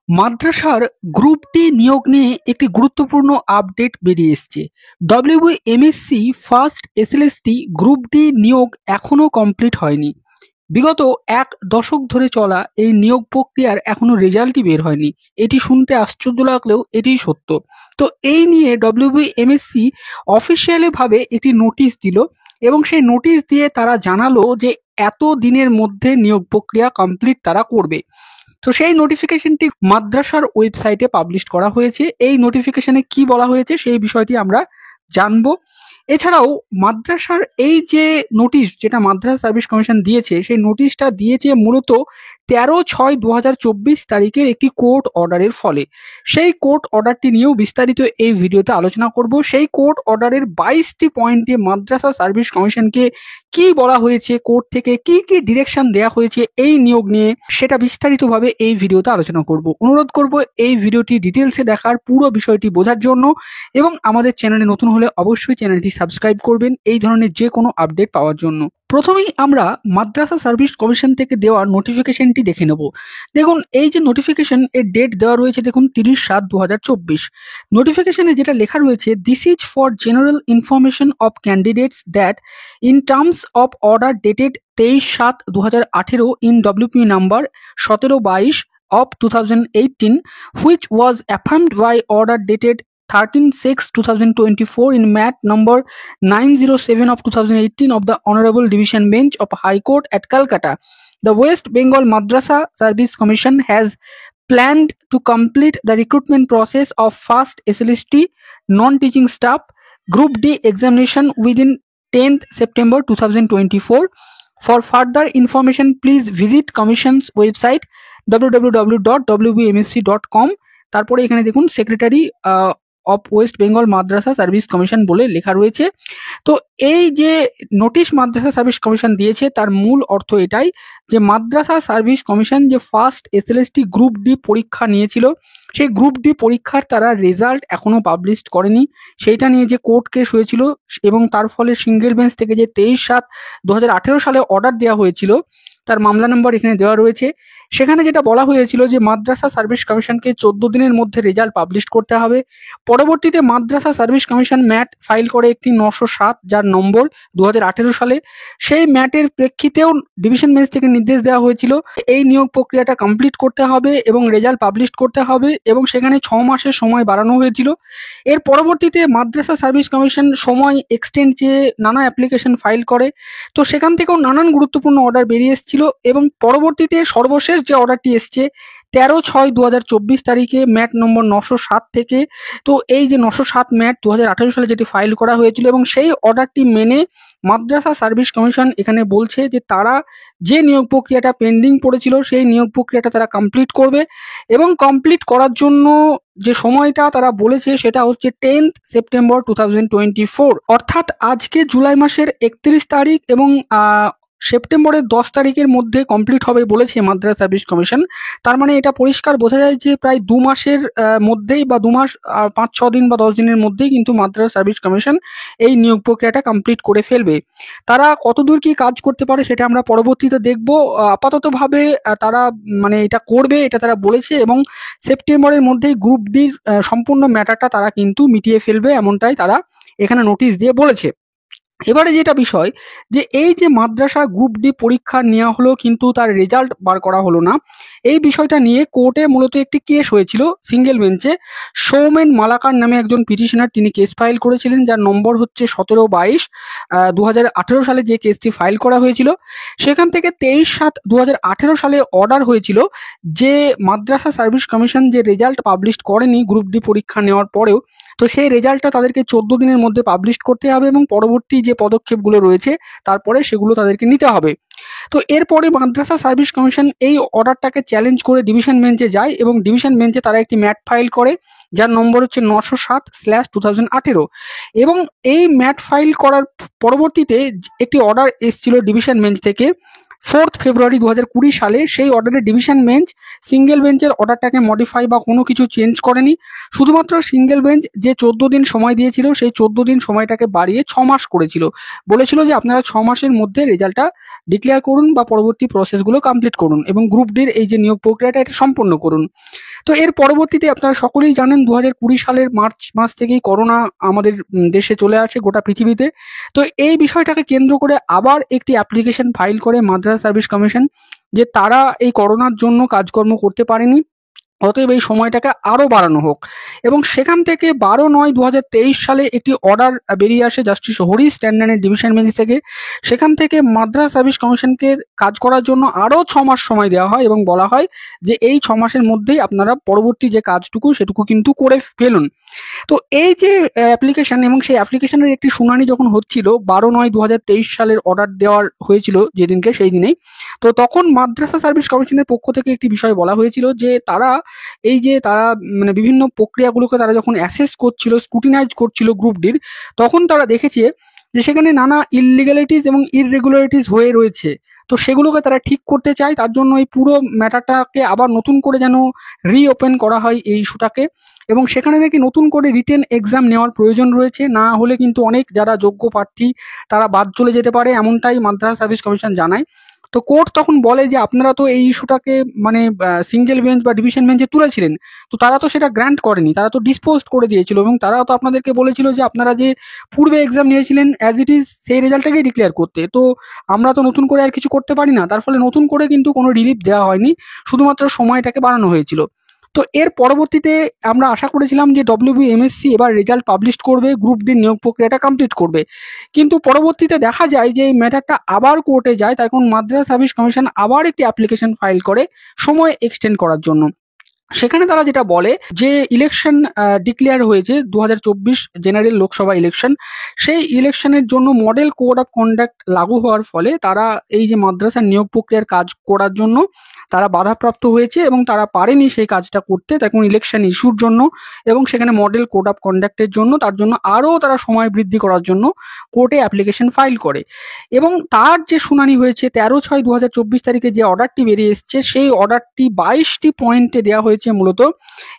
মাদ্রাসার group D নিয়োগ নিয়ে একটি গুরুত্বপূর্ণ আপডেট বেরিয়ে এসছে। ডব্লিউবিএমএসসি ফার্স্ট এসএলএসটি গ্রুপ ডি নিয়োগ এখনো কমপ্লিট হয়নি। বিগত এক দশক ধরে চলা এই নিয়োগ প্রক্রিয়ার এখনো রেজাল্টই বের হয়নি। এটি শুনতে আশ্চর্য লাগলেও এটিই সত্য। তো এই নিয়ে ডব্লিউবিএমএসসি অফিসিয়ালি ভাবে একটি নোটিশ দিল এবং সেই নোটিশ দিয়ে তারা জানালো যে এত দিনের মধ্যে নিয়োগ প্রক্রিয়া কমপ্লিট তারা করবে। তো সেই নোটিফিকেশনটি মাদ্রাসার ওয়েবসাইটে পাবলিশ করা হয়েছে। এই নোটিফিকেশনে কি বলা হয়েছে সেই বিষয়টি আমরা জানবো। এছাড়াও মাদ্রাসার এই যে নোটিশ যেটা মাদ্রাসা সার্ভিস কমিশন দিয়েছে, সেই নোটিশটা দিয়েছে মূলত 13/6/2024 তারিখের একটি কোর্ট অর্ডারের ফলে। সেই কোর্ট অর্ডারটি নিয়েও বিস্তারিত এই ভিডিওতে আলোচনা করব। সেই কোর্ট অর্ডারের 22টি পয়েন্টে মাদ্রাসা সার্ভিস কমিশনকে কি বলা হয়েছে, কোর্ট থেকে কি কি ডিরেকশন দেওয়া হয়েছে এই নিয়োগ নিয়ে, সেটা বিস্তারিতভাবে এই ভিডিওতে আলোচনা করব। অনুরোধ করব এই ভিডিওটি ডিটেলসে দেখার, পুরো বিষয়টি বোঝার জন্য, এবং আমাদের চ্যানেলে নতুন হলে অবশ্যই চ্যানেলটি সাবস্ক্রাইব করবেন এই ধরনের যে কোনো আপডেট পাওয়ার জন্য। প্রথমেই আমরা মাদ্রাসা সার্ভিস কমিশন থেকে দেওয়া নোটিফিকেশনটি দেখে নেব। দেখুন, এই যে নোটিফিকেশন এর ডেট দেওয়া রয়েছে, দেখুন 30/7/2024। নোটিফিকেশনে যেটা লেখা রয়েছে, this is for general information of candidates that in terms of order dated 23/7/2018 in WP number 1722 of 2018, which was affirmed by order dated 13/6/2024 in MAT number 907 of 2018 of the Honorable Division Bench of High Court at Calcutta. The West Bengal Madrasa Service Commission has planned to complete the recruitment process of first SLST non-teaching staff Group D examination within 10th September 2024. For further information, please visit Commission's website www.wbmsc.com। তারপরে এখানে দেখুন secretary of West Bengal Madrasa service commission বলে লেখা রয়েছে। তো এই যে notice মাদ্রাসা service commission দিয়েছে তার মূল অর্থ এটাই যে মাদ্রাসা সার্ভিস কমিশন যে ফার্স্ট এসএলএসটি গ্রুপ ডি পরীক্ষা নিয়েছিল, সেই গ্রুপ ডি পরীক্ষার তারা রেজাল্ট এখনো পাবলিশ করেনি। সেইটা নিয়ে যে কোর্ট কেস হয়েছিল এবং তার ফলে সিঙ্গেল বেঞ্চ থেকে যে 23/7/2018 সালে অর্ডার দেওয়া হয়েছিল, তার মামলা নম্বর এখানে দেওয়া রয়েছে। সেখানে যেটা বলা হয়েছিল যে মাদ্রাসা সার্ভিস কমিশনকে 14 দিনের মধ্যে রেজাল্ট পাবলিশ করতে হবে। পরবর্তীতে মাদ্রাসা সার্ভিস কমিশন ম্যাট ফাইল করে একটি 907 যার নম্বর 2018 সালে। সেই ম্যাটের প্রেক্ষিতেও ডিভিশন বেঞ্চ থেকে নির্দেশ দেওয়া হয়েছিল এই নিয়োগ প্রক্রিয়াটা কমপ্লিট করতে হবে এবং রেজাল্ট পাবলিশ করতে হবে, এবং সেখানে 6 মাসের সময় বাড়ানো হয়েছিল। এর পরবর্তীতে মাদ্রাসা সার্ভিস কমিশন সময় এক্সটেন্ড চেয়ে নানা অ্যাপ্লিকেশন ফাইল করে। তো সেখান থেকেও নানান গুরুত্বপূর্ণ অর্ডার বেরিয়ে এসেছিল এবং পরবর্তীতে সর্বশেষ যে অর্ডারটি এসছে 13/6/2024 তারিখে ম্যাট নম্বর 907 থেকে। তো এই যে 907 ম্যাট 2018 সালে যেটি ফাইল করা হয়েছিল এবং সেই অর্ডারটি মেনে মাদ্রাসা সার্ভিস কমিশন এখানে বলছে যে তারা যে নিয়োগ প্রক্রিয়াটা পেন্ডিং পড়েছিল সেই নিয়োগ প্রক্রিয়াটা তারা কমপ্লিট করবে, এবং কমপ্লিট করার জন্য যে সময়টা তারা বলেছে সেটা হচ্ছে 10th সেপ্টেম্বর 2024, অর্থাৎ আজকে জুলাই মাসের 31 তারিখ এবং সেপ্টেম্বরের 10 তারিখের মধ্যে কমপ্লিট হবে বলেছে মাদ্রাসা সার্ভিস কমিশন। তার মানে এটা পরিষ্কার বোঝা যায় যে প্রায় 2 মাসের মধ্যেই বা 2 মাস 5-6 দিন বা 10 দিনের মধ্যেই কিন্তু মাদ্রাসা সার্ভিস কমিশন এই নিয়োগ প্রক্রিয়াটা কমপ্লিট করে ফেলবে। তারা কতদূর কি কাজ করতে পারে সেটা আমরা পরবর্তীতে দেখব। আপাততভাবে তারা মানে এটা করবে এটা তারা বলেছে, এবং সেপ্টেম্বরের মধ্যেই গ্রুপ ডির সম্পূর্ণ ম্যাটারটা তারা কিন্তু মিটিয়ে ফেলবে, এমনটাই তারা এখানে নোটিশ দিয়ে বলেছে। এবারে যেটা বিষয় যে এই যে মাদ্রাসা গ্রুপ ডি পরীক্ষা নেওয়া হলো কিন্তু তার রেজাল্ট বার করা হলো না, এই বিষয়টা নিয়ে কোর্টে মূলত একটি কেস হয়েছিল সিঙ্গেল বেঞ্চে। সৌমেন মালাকার নামে একজন পিটিশনার তিনি কেস ফাইল করেছিলেন যার নম্বর হচ্ছে 1722/2018 সালে যে কেসটি ফাইল করা হয়েছিল। সেখান থেকে 23/7/2018 সালে অর্ডার হয়েছিল যে মাদ্রাসা সার্ভিস কমিশন যে রেজাল্ট পাবলিশ করেনি গ্রুপ ডি পরীক্ষা নেওয়ার পরেও, তো সেই রেজাল্টটা তাদেরকে 14 দিনের মধ্যে পাবলিশ করতে হবে এবং পরবর্তী যে পদক্ষেপগুলো রয়েছে তারপরে সেগুলো তাদেরকে নিতে হবে। তো এরপরে মাদ্রাসা সার্ভিস কমিশন এই অর্ডারটাকে চ্যালেঞ্জ করে ডিভিশন বেঞ্চে যায় এবং ডিভিশন বেঞ্চে তারা একটি ম্যাট ফাইল করে যার নম্বর হচ্ছে 907/2018, এবং এই ম্যাট ফাইল করার পরবর্তীতে একটি অর্ডার এসেছিল ডিভিশন বেঞ্চ থেকে ফেব্রুয়ারি 2020 সালে সেই অর্ডারে ডিভিশন বেঞ্চ সিঙ্গেল বেঞ্চের অর্ডারটাকে মডিফাই বা কোনো কিছু চেঞ্জ করেনি। শুধুমাত্র সিঙ্গেল বেঞ্চ যে 14 দিন সময় দিয়েছিল সেই 14 দিন সময়টাকে বাড়িয়ে 6 মাস করেছিল। বলেছিল যে আপনারা 6 মাসের মধ্যে রেজাল্টটা ডিক্লেয়ার করুন বা পরবর্তী প্রসেসগুলো কমপ্লিট করুন এবং গ্রুপ ডির এই যে নিয়োগ প্রক্রিয়াটা এটা সম্পন্ন করুন। তো এর পরবর্তীতে আপনারা সকলেই জানেন 2020 সালের মার্চ মাস থেকেই করোনা আমাদের দেশে চলে আসে গোটা পৃথিবীতে। তো এই বিষয়টাকে কেন্দ্র করে আবার একটি অ্যাপ্লিকেশন ফাইল করে মাদ্রাসা সার্ভিস কমিশন যে তারা এই করোনার জন্য কাজকর্ম করতে পারেনি, অতএব এই সময়টাকে আরও বাড়ানো হোক। এবং সেখান থেকে 12/9/2023 সালে একটি অর্ডার বেরিয়ে আসে জাস্টিস হরিশ ট্যান্ডনের ডিভিশন বেঞ্চ থেকে। সেখান থেকে মাদ্রাসা সার্ভিস কমিশনকে কাজ করার জন্য আরও 6 মাস সময় দেওয়া হয় এবং বলা হয় যে এই 6 মাসের মধ্যেই আপনারা পরবর্তী যে কাজটুকু সেটুকু কিন্তু করে ফেলুন। তো এই যে অ্যাপ্লিকেশন এবং সেই অ্যাপ্লিকেশনের একটি শুনানি যখন হচ্ছিল 12/9/2023 সালের অর্ডার দেওয়ার হয়েছিল যেদিনকে সেই দিনেই, তো তখন মাদ্রাসা সার্ভিস কমিশনের পক্ষ থেকে একটি বিষয় বলা হয়েছিল যে তারা মানে বিভিন্ন প্রক্রিয়াগুলোকে তারা যখন অ্যাসেস করছিল, স্ক্রুটিনাইজ করছিল গ্রুপ ডির, তখন তারা দেখেছে যে সেখানে নানা ইললিগ্যালিটিস এবং ইররেগুলারিটিস হয়ে রয়েছে। তো সেগুলোকে তারা ঠিক করতে চায়, তার জন্য এই পুরো ম্যাটারটাকে আবার নতুন করে যেন রিওপেন করা হয় এই ইস্যুটাকে। এবং সেখানে নাকি নতুন করে রিটেন এক্সাম নেওয়ার প্রয়োজন রয়েছে, না হলে কিন্তু অনেক যারা যোগ্য প্রার্থী তারা বাদ চলে যেতে পারে, এমনটাই মাদ্রাসা সার্ভিস কমিশন জানায়। তো কোর্ট তখন বলে যে আপনারা তো এই ইস্যুটাকে মানে সিঙ্গেল বেঞ্চ বা ডিভিশন বেঞ্চে তুলেছিলেন, তো তারা তো সেটা গ্র্যান্ট করেনি, তারা তো ডিসপোজ করে দিয়েছিল এবং তারা তো আপনাদেরকে বলেছিল যে আপনারা যে পূর্বে এক্সাম নিয়েছিলেন অ্যাজ ইট ইজ সেই রেজাল্টটাকেই ডিক্লেয়ার করতে। তো আমরা তো নতুন করে আর কিছু করতে পারি না, তার ফলে নতুন করে কিন্তু কোনো রিলিফ দেওয়া হয়নি, শুধুমাত্র সময়টাকে বাড়ানো হয়েছিল। তো এর পরবর্তীতে আমরা আশা করেছিলাম যে WBMSC এবার রেজাল্ট পাবলিশ করবে, গ্রুপ ডি নিয়োগ প্রক্রিয়াটা কমপ্লিট করবে, কিন্তু পরবর্তীতে দেখা যায় যে এই ম্যাটারটা আবার কোর্টে যায়। তখন মাদ্রাসা সার্ভিস কমিশন আবার একটি অ্যাপ্লিকেশন ফাইল করে সময় এক্সটেন্ড করার জন্য। সেখানে তারা যেটা বলে যে ইলেকশন ডিক্লেয়ার হয়েছে 2024 জেনারেল লোকসভা ইলেকশন, সেই ইলেকশনের জন্য মডেল কোড অফ কন্ডাক্ট লাগু হওয়ার ফলে তারা এই যে মাদ্রাসার নিয়োগ প্রক্রিয়ার কাজ করার জন্য তারা বাধাপ্রাপ্ত হয়েছে এবং তারা পারেনি সেই কাজটা করতে তখন ইলেকশন ইস্যুর জন্য এবং সেখানে মডেল কোড অফ কন্ডাক্টের জন্য, তার জন্য আরও তারা সময় বৃদ্ধি করার জন্য কোর্টে অ্যাপ্লিকেশন ফাইল করে। এবং তার যে শুনানি হয়েছে 13/6/2024 তারিখে যে অর্ডারটি বেরিয়ে এসছে সেই অর্ডারটি 22টি পয়েন্টে দেওয়া হয়েছে মূলত।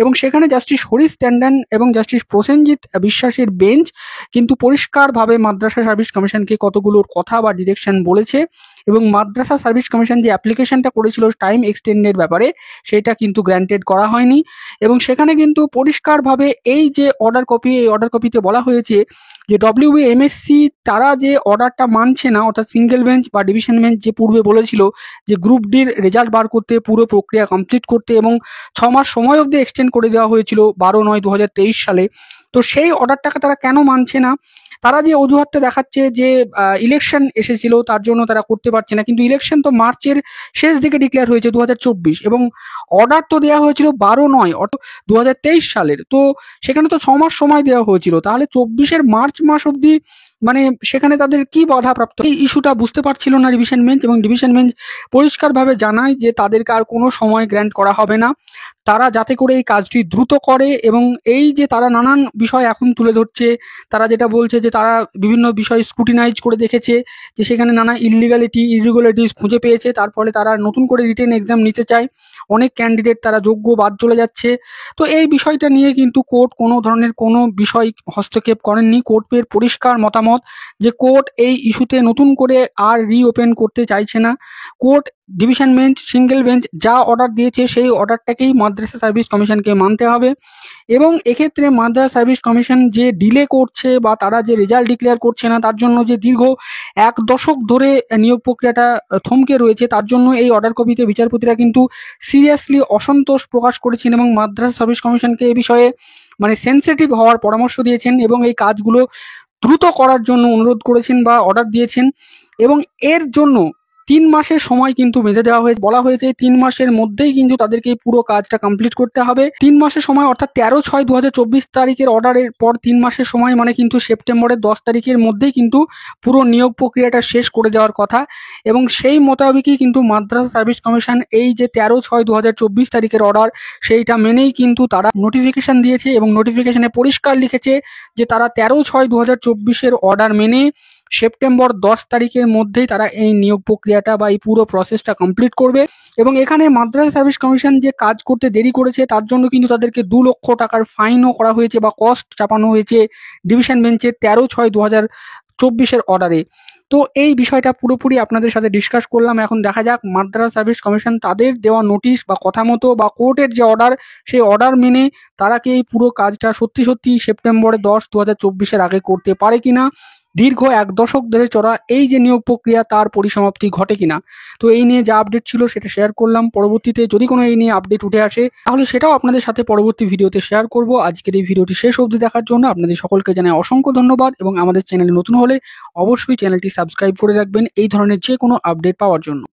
এবং সেখানে জাস্টিস হরিশ ট্যান্ডন এবং জাস্টিস প্রসেনজিৎ বিশ্বাসের বেঞ্চ কিন্তু পরিষ্কারভাবে মাদ্রাসা সার্ভিস কমিশনকে কতগুলোর কথা বা ডিরেকশন বলেছে এবং মাদ্রাসা সার্ভিস কমিশন যে অ্যাপ্লিকেশনটা করেছিল টাইম এক্সটেন্ডের ব্যাপারে সেটা কিন্তু গ্র্যান্টেড করা হয়নি। এবং সেখানে কিন্তু পরিষ্কারভাবে এই যে অর্ডার কপি, এই অর্ডার কপিতে বলা হয়েছে যে WBMSC তারা যে অর্ডারটা মানছে না, অর্থাৎ সিঙ্গেল বেঞ্চ বা ডিভিশন বেঞ্চ যে পূর্বে বলেছিল যে গ্রুপ ডির রেজাল্ট বার করতে, পুরো প্রক্রিয়া কমপ্লিট করতে এবং 6 মাস সময় অবধি এক্সটেন্ড করে দেওয়া হয়েছিল 12/9/2023 সালে। তো সেই অর্ডারটাকে তারা কেন মানছে না? তারা যে অজুহাতটা দেখাচ্ছে যে ইলেকশন এসেছিল তার জন্য তারা করতে পারছে না, কিন্তু ইলেকশন তো মার্চের শেষ দিকে ডিক্লেয়ার হয়েছে 2024 এবং অর্ডার তো দেওয়া হয়েছিল 12/9 অর্থাৎ 2023 সালের। তো সেখানে তো 6 মাস সময় দেওয়া হয়েছিল, তাহলে 24-এর মার্চ মাস অবধি মানে সেখানে তাদের কি বাধাপ্রাপ্ত, এই ইস্যুটা বুঝতে পারছিল না ডিভিশন বেঞ্চ। এবং ডিভিশন বেঞ্চ পরিষ্কারভাবে জানায় যে তাদেরকে আর কোনো সময় গ্র্যান্ট করা হবে না, তারা যাতে করে এই কাজটি দ্রুত করে। এবং এই যে তারা নানান বিষয় এখন তুলে ধরছে, তারা যেটা বলছে যে তারা বিভিন্ন বিষয় স্ক্রুটিনাইজ করে দেখেছে যে সেখানে নানা ইররেগুলারিটিস খুঁজে পেয়েছে, তার ফলে তারা নতুন করে রিটেন এক্সাম নিতে চায়, অনেক ক্যান্ডিডেট তারা যোগ্য বাদ চলে যাচ্ছে। তো এই বিষয়টা নিয়ে কিন্তু কোর্ট কোনো ধরনের কোনো বিষয় হস্তক্ষেপ করেননি। কোর্টের পরিষ্কার মতামত যে কোর্ট এই ইস্যুতে নতুন করে আর রিওপেন করতে চাইছে না। Court division bench, single bench যা অর্ডার দিয়েছে সেই অর্ডারটাকেই মাদ্রাসা সার্ভিস কমিশনকে মানতে হবে। এবং এক্ষেত্রে মাদ্রাসা সার্ভিস কমিশন যে ডিলে করছে বা তারা যে রেজাল্ট ডিক্লেয়ার করছে না, তার জন্য যে দীর্ঘ 1 দশক ধরে নিয়োগ প্রক্রিয়াটা থমকে রয়েছে, তার জন্য এই অর্ডার কপিতে বিচারপতিরা কিন্তু সিরিয়াসলি অসন্তোষ প্রকাশ করেছেন এবং মাদ্রাসা সার্ভিস কমিশনকে এই বিষয়ে মানে সেন্সিটিভ হওয়ার পরামর্শ দিয়েছেন এবং এই কাজগুলো দ্রুত করার জন্য অনুরোধ করেছেন বা অর্ডার দিয়েছেন। এবং এর জন্য 3 মাসের সময় কিন্তু বেঁধে দেওয়া হয়েছে, বলা হয়েছে 3 মাসের মধ্যেই কিন্তু তাদেরকে পুরো কাজটা কমপ্লিট করতে হবে। 3 মাসের সময় অর্থাৎ 13/6/2024 তারিখের অর্ডারের পর 3 মাসের সময় মানে কিন্তু সেপ্টেম্বরের 10 তারিখের মধ্যেই কিন্তু পুরো নিয়োগ প্রক্রিয়াটা শেষ করে দেওয়ার কথা। এবং সেই মোতাবেকই কিন্তু মাদ্রাসা সার্ভিস কমিশন এই যে 13/6/2024 তারিখের অর্ডার সেইটা মেনেই কিন্তু তারা নোটিফিকেশন দিয়েছে এবং নোটিফিকেশনে পরিষ্কার লিখেছে যে তারা 13/6/2024 অর্ডার মেনে সেপ্টেম্বর 10 তারিখের মধ্যেই তারা এই নিয়োগ প্রক্রিয়াটা বা এই পুরো প্রসেসটা কমপ্লিট করবে। এবং এখানে মাদ্রাসা সার্ভিস কমিশন যে কাজ করতে দেরি করেছে তার জন্য কিন্তু তাদেরকে 2 লক্ষ টাকার ফাইনও করা হয়েছে বা কস্ট চাপানো হয়েছে ডিভিশন বেঞ্চের 13/6/2024 অর্ডারে। তো এই বিষয়টা পুরোপুরি আপনাদের সাথে ডিসকাস করলাম। এখন দেখা যাক মাদ্রাসা সার্ভিস কমিশন তাদের দেওয়া নোটিশ বা কথা মতো বা কোর্টের যে অর্ডার সেই অর্ডার মেনে তারা কি এই পুরো কাজটা সত্যি সেপ্টেম্বরে 10/2024 আগে করতে পারে কিনা, দীর্ঘ 1 দশক ধরে চলা এই যে নিয়োগ প্রক্রিয়া তার পরিসমাপ্তি ঘটে কিনা। তো এই নিয়ে যা আপডেট ছিল সেটা শেয়ার করলাম। পরবর্তীতে যদি কোনো এই নিয়ে আপডেট উঠে আসে তাহলে সেটাও আপনাদের সাথে পরবর্তী ভিডিওতে শেয়ার করব। আজকের এই ভিডিওটি শেষ অবধি দেখার জন্য আপনাদের সকলকে জানাই অসংখ্য ধন্যবাদ এবং আমাদের চ্যানেলে নতুন হলে অবশ্যই চ্যানেলটি সাবস্ক্রাইব করে রাখবেন এই ধরনের যে কোনো আপডেট পাওয়ার জন্য।